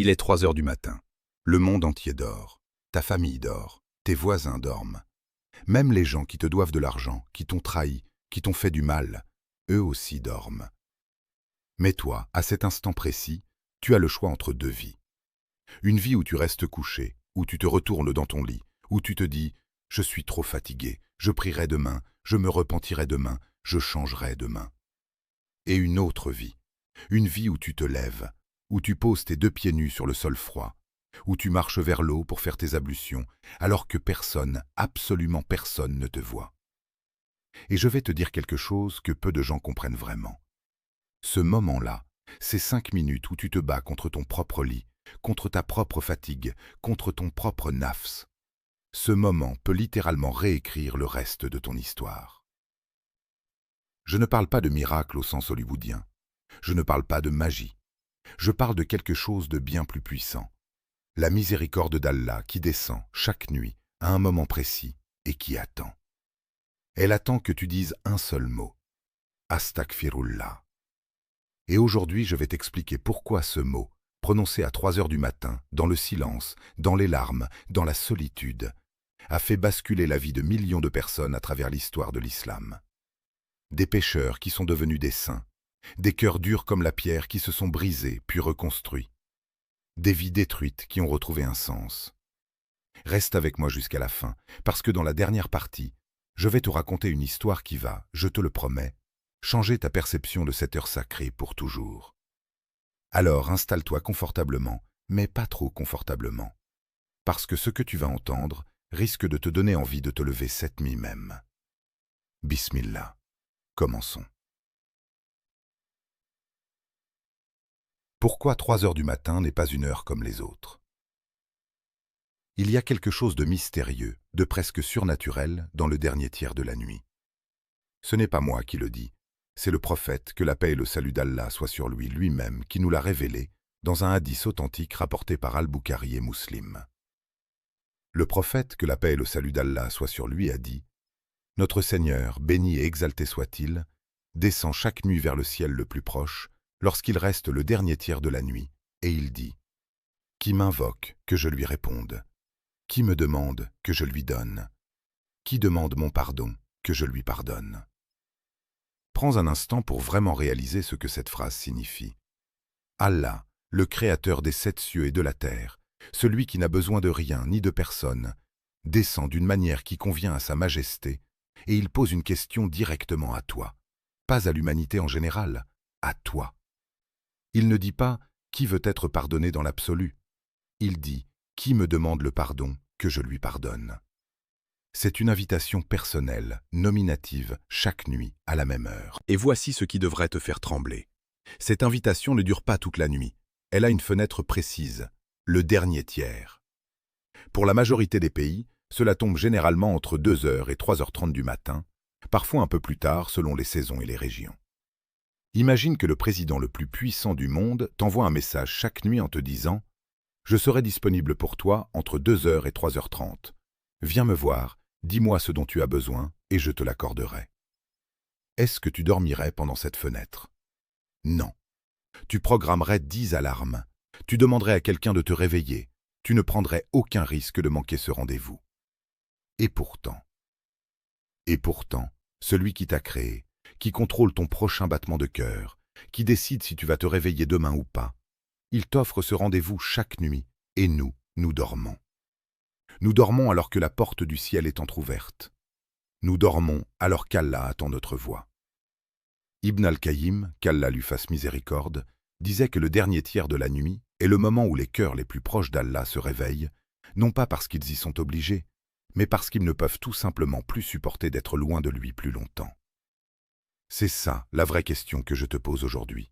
Il est 3 heures du matin. Le monde entier dort. Ta famille dort. Tes voisins dorment. Même les gens qui te doivent de l'argent, qui t'ont trahi, qui t'ont fait du mal, eux aussi dorment. Mais toi, à cet instant précis, tu as le choix entre deux vies. Une vie où tu restes couché, où tu te retournes dans ton lit, où tu te dis « Je suis trop fatigué, je prierai demain, je me repentirai demain, je changerai demain. » Et une autre vie. Une vie où tu te lèves, où tu poses tes deux pieds nus sur le sol froid, où tu marches vers l'eau pour faire tes ablutions, alors que personne, absolument personne ne te voit. Et je vais te dire quelque chose que peu de gens comprennent vraiment. Ce moment-là, ces 5 minutes où tu te bats contre ton propre lit, contre ta propre fatigue, contre ton propre nafs, ce moment peut littéralement réécrire le reste de ton histoire. Je ne parle pas de miracle au sens hollywoodien. Je ne parle pas de magie. Je parle de quelque chose de bien plus puissant. La miséricorde d'Allah qui descend chaque nuit à un moment précis et qui attend. Elle attend que tu dises un seul mot. Astaghfirullah. Et aujourd'hui, je vais t'expliquer pourquoi ce mot, prononcé à 3 heures du matin, dans le silence, dans les larmes, dans la solitude, a fait basculer la vie de millions de personnes à travers l'histoire de l'islam. Des pécheurs qui sont devenus des saints, des cœurs durs comme la pierre qui se sont brisés puis reconstruits, des vies détruites qui ont retrouvé un sens. Reste avec moi jusqu'à la fin, parce que dans la dernière partie, je vais te raconter une histoire qui va, je te le promets, changer ta perception de cette heure sacrée pour toujours. Alors installe-toi confortablement, mais pas trop confortablement, parce que ce que tu vas entendre risque de te donner envie de te lever cette nuit même. Bismillah, commençons. Pourquoi 3 heures du matin n'est pas une heure comme les autres? Il y a quelque chose de mystérieux, de presque surnaturel dans le dernier tiers de la nuit. Ce n'est pas moi qui le dis, c'est le prophète, que la paix et le salut d'Allah soient sur lui lui-même, qui nous l'a révélé dans un hadith authentique rapporté par Al-Bukhari et Muslim. Le prophète, que la paix et le salut d'Allah soient sur lui, a dit « Notre Seigneur, béni et exalté soit-il, descend chaque nuit vers le ciel le plus proche, lorsqu'il reste le dernier tiers de la nuit, et il dit « Qui m'invoque, que je lui réponde. Qui me demande, que je lui donne. Qui demande mon pardon, que je lui pardonne. » Prends un instant pour vraiment réaliser ce que cette phrase signifie. Allah, le créateur des 7 cieux et de la terre, celui qui n'a besoin de rien ni de personne, descend d'une manière qui convient à sa majesté, et il pose une question directement à toi, pas à l'humanité en général, à toi. Il ne dit pas « qui veut être pardonné dans l'absolu ?» Il dit « qui me demande le pardon, que je lui pardonne ?» C'est une invitation personnelle, nominative, chaque nuit, à la même heure. Et voici ce qui devrait te faire trembler. Cette invitation ne dure pas toute la nuit. Elle a une fenêtre précise, le dernier tiers. Pour la majorité des pays, cela tombe généralement entre 2 heures et 3h30 du matin, parfois un peu plus tard selon les saisons et les régions. Imagine que le président le plus puissant du monde t'envoie un message chaque nuit en te disant « Je serai disponible pour toi entre 2 heures et 3h30. Viens me voir, dis-moi ce dont tu as besoin et je te l'accorderai. » Est-ce que tu dormirais pendant cette fenêtre? Non. Tu programmerais 10 alarmes. Tu demanderais à quelqu'un de te réveiller. Tu ne prendrais aucun risque de manquer ce rendez-vous. Et pourtant, celui qui t'a créé, qui contrôle ton prochain battement de cœur, qui décide si tu vas te réveiller demain ou pas, il t'offre ce rendez-vous chaque nuit, et nous dormons. Nous dormons alors que la porte du ciel est entr'ouverte. Nous dormons alors qu'Allah attend notre voix. Ibn al-Qayyim, qu'Allah lui fasse miséricorde, disait que le dernier tiers de la nuit est le moment où les cœurs les plus proches d'Allah se réveillent, non pas parce qu'ils y sont obligés, mais parce qu'ils ne peuvent tout simplement plus supporter d'être loin de lui plus longtemps. C'est ça la vraie question que je te pose aujourd'hui.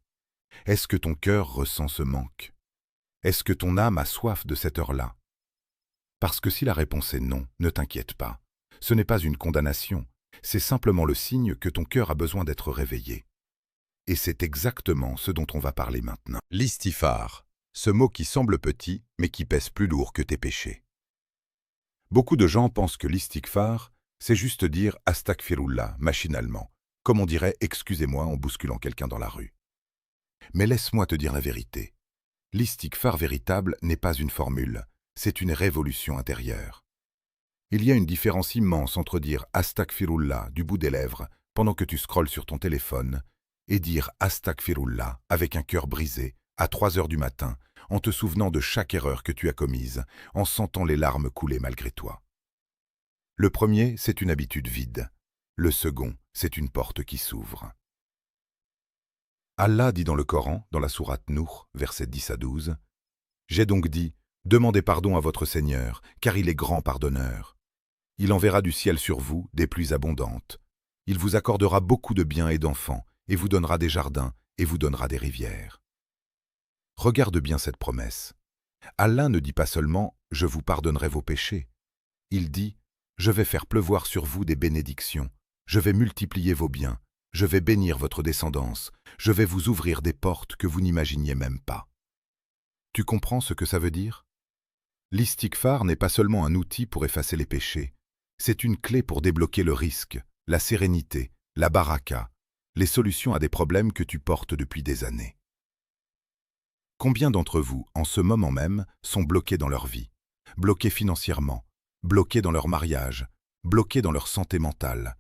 Est-ce que ton cœur ressent ce manque? Est-ce que ton âme a soif de cette heure-là? Parce que si la réponse est non, ne t'inquiète pas. Ce n'est pas une condamnation, c'est simplement le signe que ton cœur a besoin d'être réveillé. Et c'est exactement ce dont on va parler maintenant. L'istighfar, ce mot qui semble petit, mais qui pèse plus lourd que tes péchés. Beaucoup de gens pensent que l'istighfar, c'est juste dire « astaghfirullah » machinalement, comme on dirait « excusez-moi » en bousculant quelqu'un dans la rue. Mais laisse-moi te dire la vérité. L'istighfar véritable n'est pas une formule, c'est une révolution intérieure. Il y a une différence immense entre dire « Astaghfirullah » du bout des lèvres pendant que tu scrolles sur ton téléphone et dire « Astaghfirullah » avec un cœur brisé, à 3 heures du matin, en te souvenant de chaque erreur que tu as commise, en sentant les larmes couler malgré toi. Le premier, c'est une habitude vide. Le second, c'est une porte qui s'ouvre. Allah dit dans le Coran, dans la sourate Nour, versets 10 à 12, « J'ai donc dit, demandez pardon à votre Seigneur, car il est grand pardonneur. Il enverra du ciel sur vous des pluies abondantes. Il vous accordera beaucoup de biens et d'enfants, et vous donnera des jardins, et vous donnera des rivières. » Regarde bien cette promesse. Allah ne dit pas seulement « Je vous pardonnerai vos péchés ». Il dit « Je vais faire pleuvoir sur vous des bénédictions, je vais multiplier vos biens, je vais bénir votre descendance, je vais vous ouvrir des portes que vous n'imaginiez même pas. » Tu comprends ce que ça veut dire? L'istighfar n'est pas seulement un outil pour effacer les péchés, c'est une clé pour débloquer le risque, la sérénité, la baraka, les solutions à des problèmes que tu portes depuis des années. Combien d'entre vous, en ce moment même, sont bloqués dans leur vie, bloqués financièrement, bloqués dans leur mariage, bloqués dans leur santé mentale,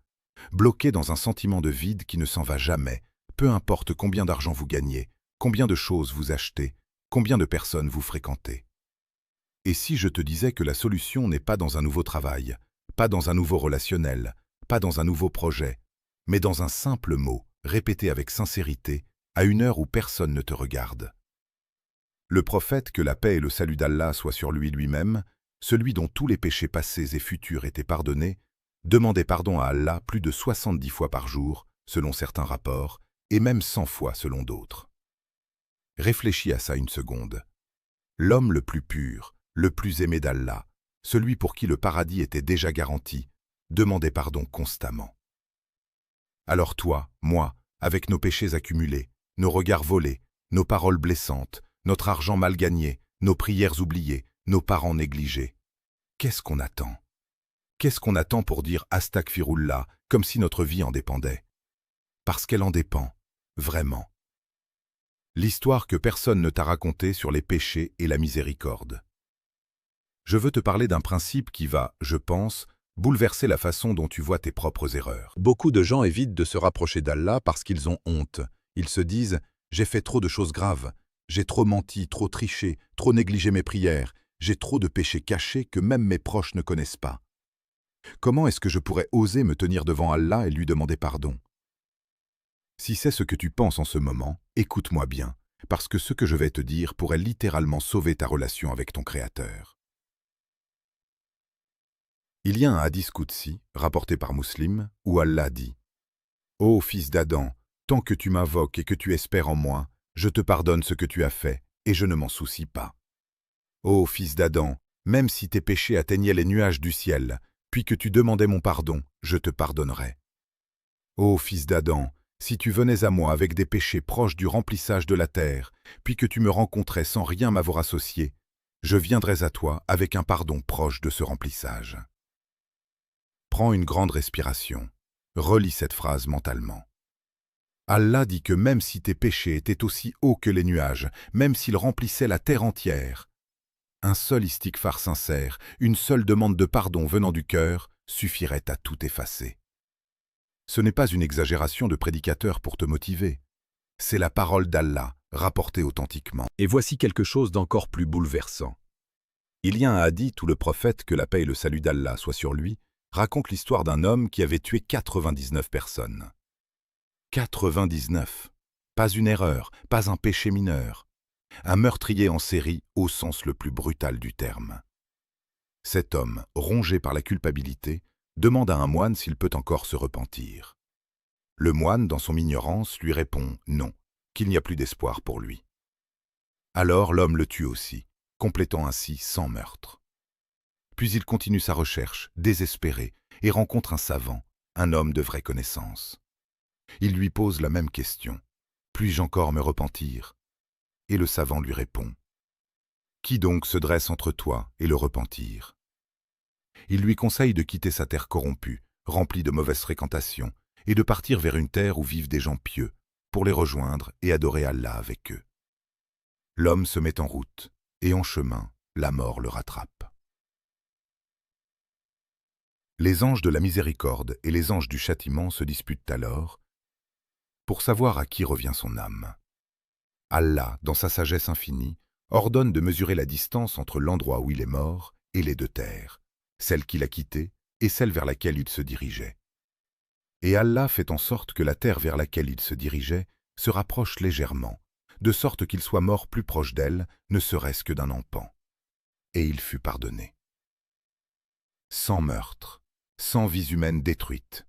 bloqués dans un sentiment de vide qui ne s'en va jamais, peu importe combien d'argent vous gagnez, combien de choses vous achetez, combien de personnes vous fréquentez. Et si je te disais que la solution n'est pas dans un nouveau travail, pas dans un nouveau relationnel, pas dans un nouveau projet, mais dans un simple mot, répété avec sincérité, à une heure où personne ne te regarde. Le prophète, que la paix et le salut d'Allah soient sur lui lui-même, celui dont tous les péchés passés et futurs étaient pardonnés, demandait pardon à Allah plus de 70 fois par jour, selon certains rapports, et même 100 fois selon d'autres. Réfléchis à ça une seconde. L'homme le plus pur, le plus aimé d'Allah, celui pour qui le paradis était déjà garanti, demandait pardon constamment. Alors toi, moi, avec nos péchés accumulés, nos regards volés, nos paroles blessantes, notre argent mal gagné, nos prières oubliées, nos parents négligés, qu'est-ce qu'on attend? Qu'est-ce qu'on attend pour dire « Astaghfirullah » comme si notre vie en dépendait? Parce qu'elle en dépend, vraiment. L'histoire que personne ne t'a racontée sur les péchés et la miséricorde. Je veux te parler d'un principe qui va, je pense, bouleverser la façon dont tu vois tes propres erreurs. Beaucoup de gens évitent de se rapprocher d'Allah parce qu'ils ont honte. Ils se disent « J'ai fait trop de choses graves, j'ai trop menti, trop triché, trop négligé mes prières, j'ai trop de péchés cachés que même mes proches ne connaissent pas. Comment est-ce que je pourrais oser me tenir devant Allah et lui demander pardon ?» Si c'est ce que tu penses en ce moment, écoute-moi bien, parce que ce que je vais te dire pourrait littéralement sauver ta relation avec ton Créateur. Il y a un hadith Qudsi, rapporté par Muslim, où Allah dit « Ô fils d'Adam, tant que tu m'invoques et que tu espères en moi, je te pardonne ce que tu as fait, et je ne m'en soucie pas. Ô fils d'Adam, même si tes péchés atteignaient les nuages du ciel, puis que tu demandais mon pardon, je te pardonnerai. Ô fils d'Adam, si tu venais à moi avec des péchés proches du remplissage de la terre, puis que tu me rencontrais sans rien m'avoir associé, je viendrais à toi avec un pardon proche de ce remplissage. » Prends une grande respiration. Relis cette phrase mentalement. Allah dit que même si tes péchés étaient aussi hauts que les nuages, même s'ils remplissaient la terre entière, un seul istighfar sincère, une seule demande de pardon venant du cœur, suffirait à tout effacer. Ce n'est pas une exagération de prédicateur pour te motiver. C'est la parole d'Allah, rapportée authentiquement. Et voici quelque chose d'encore plus bouleversant. Il y a un hadith où le prophète, que la paix et le salut d'Allah soient sur lui, raconte l'histoire d'un homme qui avait tué 99 personnes. 99. Pas une erreur, pas un péché mineur. Un meurtrier en série au sens le plus brutal du terme. Cet homme, rongé par la culpabilité, demande à un moine s'il peut encore se repentir. Le moine, dans son ignorance, lui répond non, qu'il n'y a plus d'espoir pour lui. Alors l'homme le tue aussi, complétant ainsi 100 meurtres. Puis il continue sa recherche, désespéré, et rencontre un savant, un homme de vraie connaissance. Il lui pose la même question. « Puis-je encore me repentir ?» Et le savant lui répond. « Qui donc se dresse entre toi et le repentir ?» Il lui conseille de quitter sa terre corrompue, remplie de mauvaises fréquentations, et de partir vers une terre où vivent des gens pieux, pour les rejoindre et adorer Allah avec eux. L'homme se met en route, et en chemin, la mort le rattrape. Les anges de la miséricorde et les anges du châtiment se disputent alors pour savoir à qui revient son âme. Allah, dans sa sagesse infinie, ordonne de mesurer la distance entre l'endroit où il est mort et les deux terres, celle qu'il a quittée et celle vers laquelle il se dirigeait. Et Allah fait en sorte que la terre vers laquelle il se dirigeait se rapproche légèrement, de sorte qu'il soit mort plus proche d'elle, ne serait-ce que d'un empan. Et il fut pardonné. Sans meurtre, sans vies humaines détruites.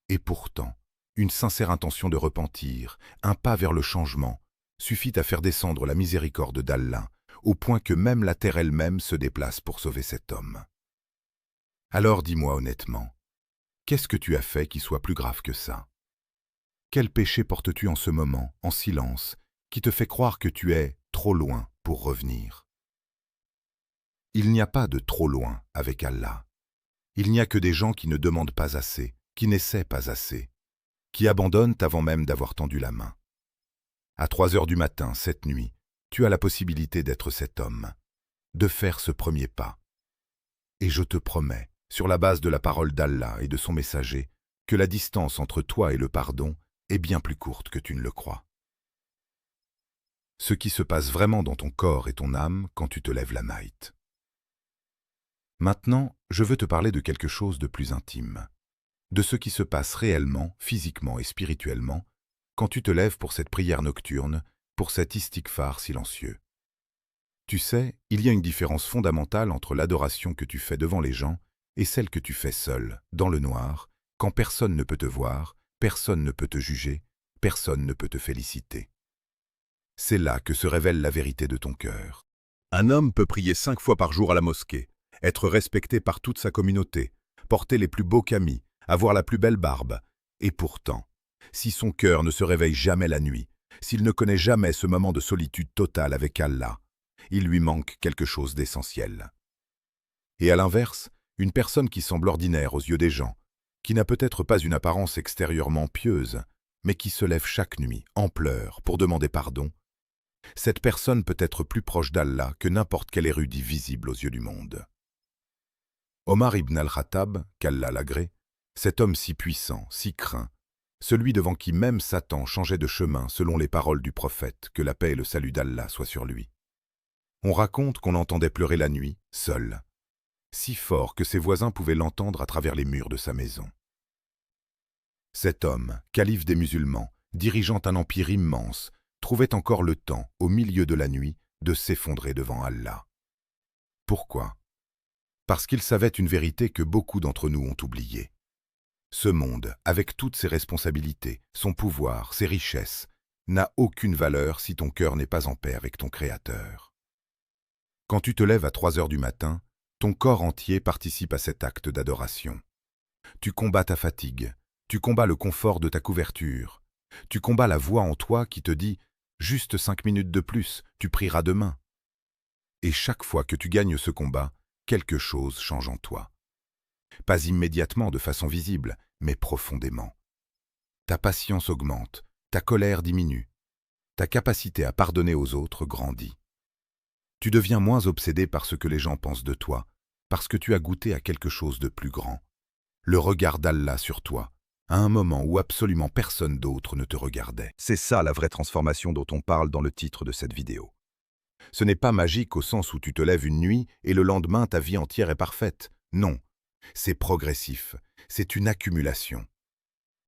Et pourtant, une sincère intention de repentir, un pas vers le changement, suffit à faire descendre la miséricorde d'Allah, au point que même la terre elle-même se déplace pour sauver cet homme. Alors dis-moi honnêtement, qu'est-ce que tu as fait qui soit plus grave que ça? Quel péché portes-tu en ce moment, en silence, qui te fait croire que tu es trop loin pour revenir? Il n'y a pas de trop loin avec Allah. Il n'y a que des gens qui ne demandent pas assez, qui n'essaient pas assez, qui abandonnent avant même d'avoir tendu la main. À 3 heures du matin, cette nuit, tu as la possibilité d'être cet homme, de faire ce premier pas. Et je te promets, sur la base de la parole d'Allah et de son messager, que la distance entre toi et le pardon est bien plus courte que tu ne le crois. Ce qui se passe vraiment dans ton corps et ton âme quand tu te lèves la night. Maintenant, je veux te parler de quelque chose de plus intime, de ce qui se passe réellement, physiquement et spirituellement, quand tu te lèves pour cette prière nocturne, pour cet istighfar silencieux. Tu sais, il y a une différence fondamentale entre l'adoration que tu fais devant les gens et celle que tu fais seul, dans le noir, quand personne ne peut te voir, personne ne peut te juger, personne ne peut te féliciter. C'est là que se révèle la vérité de ton cœur. Un homme peut prier 5 fois par jour à la mosquée, être respecté par toute sa communauté, porter les plus beaux camis, avoir la plus belle barbe. Et pourtant, si son cœur ne se réveille jamais la nuit, s'il ne connaît jamais ce moment de solitude totale avec Allah, il lui manque quelque chose d'essentiel. Et à l'inverse, une personne qui semble ordinaire aux yeux des gens, qui n'a peut-être pas une apparence extérieurement pieuse, mais qui se lève chaque nuit en pleurs pour demander pardon, cette personne peut être plus proche d'Allah que n'importe quel érudit visible aux yeux du monde. Omar ibn al-Khattab, qu'Allah l'agrée, cet homme si puissant, si craint, celui devant qui même Satan changeait de chemin selon les paroles du prophète, que la paix et le salut d'Allah soient sur lui. On raconte qu'on l'entendait pleurer la nuit, seul, si fort que ses voisins pouvaient l'entendre à travers les murs de sa maison. Cet homme, calife des musulmans, dirigeant un empire immense, trouvait encore le temps, au milieu de la nuit, de s'effondrer devant Allah. Pourquoi? Parce qu'il savait une vérité que beaucoup d'entre nous ont oubliée. Ce monde, avec toutes ses responsabilités, son pouvoir, ses richesses, n'a aucune valeur si ton cœur n'est pas en paix avec ton Créateur. Quand tu te lèves à 3 heures du matin, ton corps entier participe à cet acte d'adoration. Tu combats ta fatigue, tu combats le confort de ta couverture, tu combats la voix en toi qui te dit « juste 5 minutes de plus, tu prieras demain ». Et chaque fois que tu gagnes ce combat, quelque chose change en toi. Pas immédiatement de façon visible, mais profondément. Ta patience augmente, ta colère diminue, ta capacité à pardonner aux autres grandit. Tu deviens moins obsédé par ce que les gens pensent de toi, parce que tu as goûté à quelque chose de plus grand. Le regard d'Allah sur toi, à un moment où absolument personne d'autre ne te regardait. C'est ça la vraie transformation dont on parle dans le titre de cette vidéo. Ce n'est pas magique au sens où tu te lèves une nuit et le lendemain ta vie entière est parfaite. Non, c'est progressif, c'est une accumulation.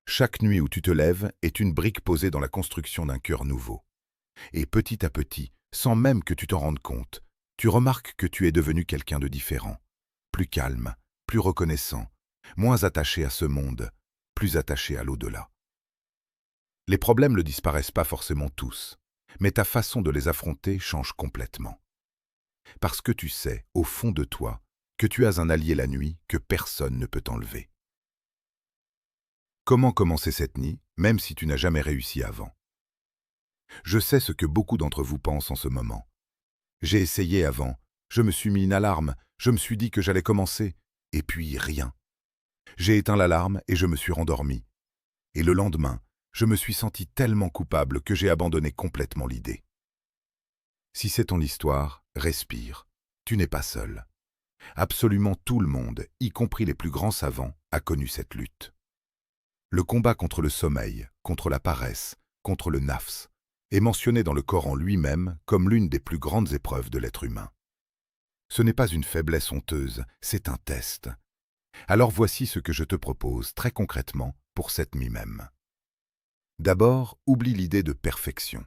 Chaque nuit où tu te lèves est une brique posée dans la construction d'un cœur nouveau. Et petit à petit, sans même que tu t'en rendes compte, tu remarques que tu es devenu quelqu'un de différent, plus calme, plus reconnaissant, moins attaché à ce monde, plus attaché à l'au-delà. Les problèmes ne disparaissent pas forcément tous, mais ta façon de les affronter change complètement. Parce que tu sais, au fond de toi, que tu as un allié la nuit que personne ne peut enlever. Comment commencer cette nuit, même si tu n'as jamais réussi avant? Je sais ce que beaucoup d'entre vous pensent en ce moment. J'ai essayé avant, je me suis mis une alarme, je me suis dit que j'allais commencer, et puis rien. J'ai éteint l'alarme et je me suis rendormi. Et le lendemain, je me suis senti tellement coupable que j'ai abandonné complètement l'idée. Si c'est ton histoire, respire. Tu n'es pas seul. Absolument tout le monde, y compris les plus grands savants, a connu cette lutte. Le combat contre le sommeil, contre la paresse, contre le nafs, est mentionné dans le Coran lui-même comme l'une des plus grandes épreuves de l'être humain. Ce n'est pas une faiblesse honteuse, c'est un test. Alors voici ce que je te propose très concrètement pour cette nuit même. D'abord, oublie l'idée de perfection.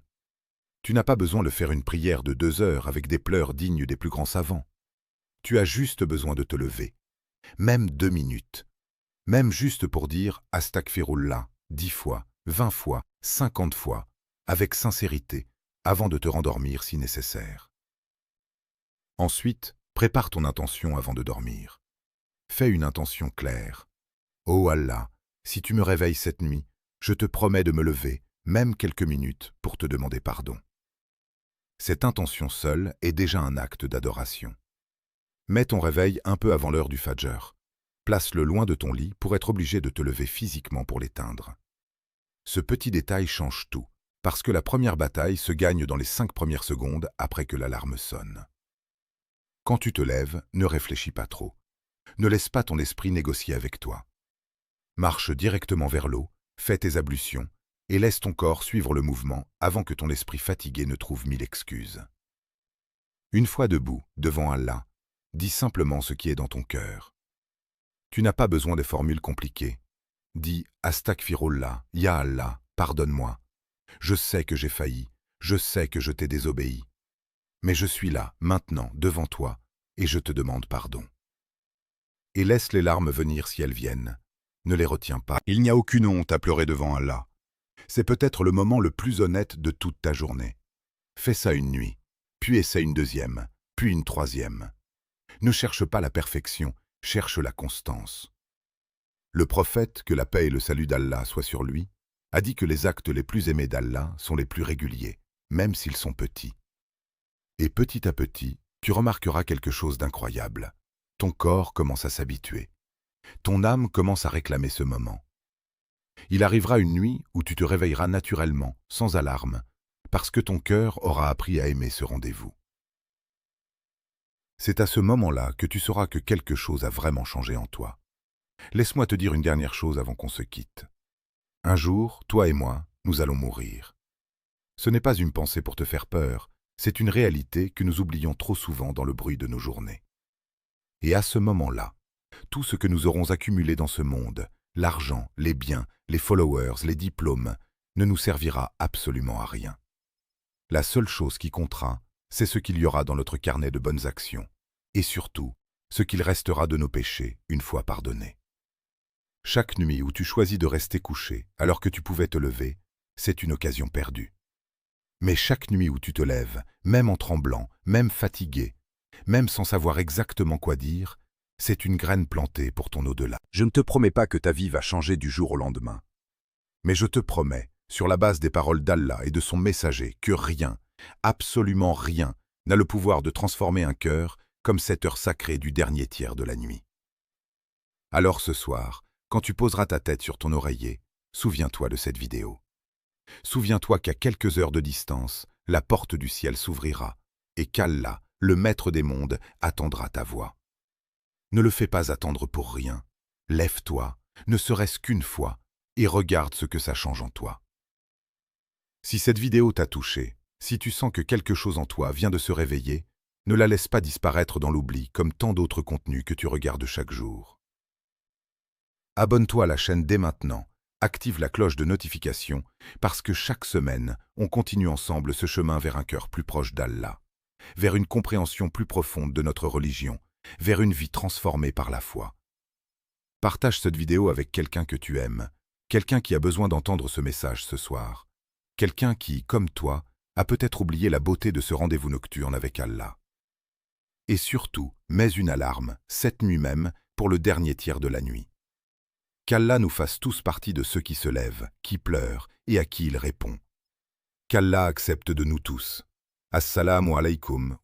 Tu n'as pas besoin de faire une prière de 2 heures avec des pleurs dignes des plus grands savants. Tu as juste besoin de te lever, même 2 minutes, même juste pour dire « Astaghfirullah » 10 fois, 20 fois, 50 fois, avec sincérité, avant de te rendormir si nécessaire. Ensuite, prépare ton intention avant de dormir. Fais une intention claire. « Oh Allah, si tu me réveilles cette nuit, je te promets de me lever, même quelques minutes, pour te demander pardon. » Cette intention seule est déjà un acte d'adoration. Mets ton réveil un peu avant l'heure du Fajr. Place-le loin de ton lit pour être obligé de te lever physiquement pour l'éteindre. Ce petit détail change tout, parce que la première bataille se gagne dans les 5 premières secondes après que l'alarme sonne. Quand tu te lèves, ne réfléchis pas trop. Ne laisse pas ton esprit négocier avec toi. Marche directement vers l'eau, fais tes ablutions, et laisse ton corps suivre le mouvement avant que ton esprit fatigué ne trouve 1000 excuses. Une fois debout, devant Allah, dis simplement ce qui est dans ton cœur. Tu n'as pas besoin de formules compliquées. Dis « Astaghfirullah, Ya Allah, pardonne-moi. Je sais que j'ai failli, je sais que je t'ai désobéi. Mais je suis là, maintenant, devant toi, et je te demande pardon. » Et laisse les larmes venir si elles viennent. Ne les retiens pas. Il n'y a aucune honte à pleurer devant Allah. C'est peut-être le moment le plus honnête de toute ta journée. Fais ça une nuit, puis essaie une deuxième, puis une troisième. Ne cherche pas la perfection, cherche la constance. Le prophète, que la paix et le salut d'Allah soient sur lui, a dit que les actes les plus aimés d'Allah sont les plus réguliers, même s'ils sont petits. Et petit à petit, tu remarqueras quelque chose d'incroyable. Ton corps commence à s'habituer. Ton âme commence à réclamer ce moment. Il arrivera une nuit où tu te réveilleras naturellement, sans alarme, parce que ton cœur aura appris à aimer ce rendez-vous. C'est à ce moment-là que tu sauras que quelque chose a vraiment changé en toi. Laisse-moi te dire une dernière chose avant qu'on se quitte. Un jour, toi et moi, nous allons mourir. Ce n'est pas une pensée pour te faire peur, c'est une réalité que nous oublions trop souvent dans le bruit de nos journées. Et à ce moment-là, tout ce que nous aurons accumulé dans ce monde, l'argent, les biens, les followers, les diplômes, ne nous servira absolument à rien. La seule chose qui comptera, c'est ce qu'il y aura dans notre carnet de bonnes actions, et surtout, ce qu'il restera de nos péchés une fois pardonnés. Chaque nuit où tu choisis de rester couché alors que tu pouvais te lever, c'est une occasion perdue. Mais chaque nuit où tu te lèves, même en tremblant, même fatigué, même sans savoir exactement quoi dire, c'est une graine plantée pour ton au-delà. Je ne te promets pas que ta vie va changer du jour au lendemain. Mais je te promets, sur la base des paroles d'Allah et de son messager, que rien, absolument rien, n'a le pouvoir de transformer un cœur comme cette heure sacrée du dernier tiers de la nuit. Alors ce soir, quand tu poseras ta tête sur ton oreiller, souviens-toi de cette vidéo. Souviens-toi qu'à quelques heures de distance, la porte du ciel s'ouvrira et qu'Allah, le maître des mondes, attendra ta voix. Ne le fais pas attendre pour rien. Lève-toi, ne serait-ce qu'une fois, et regarde ce que ça change en toi. Si cette vidéo t'a touché, si tu sens que quelque chose en toi vient de se réveiller, ne la laisse pas disparaître dans l'oubli comme tant d'autres contenus que tu regardes chaque jour. Abonne-toi à la chaîne dès maintenant, active la cloche de notification, parce que chaque semaine, on continue ensemble ce chemin vers un cœur plus proche d'Allah, vers une compréhension plus profonde de notre religion, vers une vie transformée par la foi. Partage cette vidéo avec quelqu'un que tu aimes, quelqu'un qui a besoin d'entendre ce message ce soir, quelqu'un qui, comme toi, a peut-être oublié la beauté de ce rendez-vous nocturne avec Allah. Et surtout, mets une alarme, cette nuit même, pour le dernier tiers de la nuit. Qu'Allah nous fasse tous partie de ceux qui se lèvent, qui pleurent et à qui il répond. Qu'Allah accepte de nous tous. Assalamu alaikum